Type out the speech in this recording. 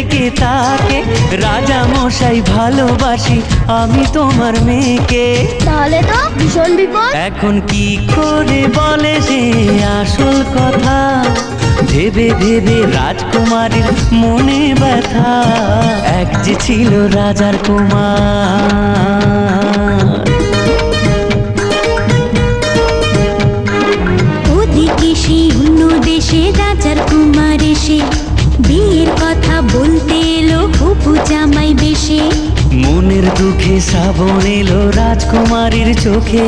থেকে তাকে, রাজা মশাই ভালোবাসি আমি তোমার মেয়েকে। তাহলে তো ভীষণ বিপদ। এখন কি করে বলে সে আসল কথা, ভেবে ভেবে রাজকুমারীর মনে ব্যথা। এক যে ছিল রাজার কুমার। ওদিকে সেই অন্য দেশে রাজার কুমার এসে বিয়ের কথা বলতে এলো হবু জামাই বেশে। মনের দুঃখে শ্রাবণ এলো রাজকুমারীর চোখে।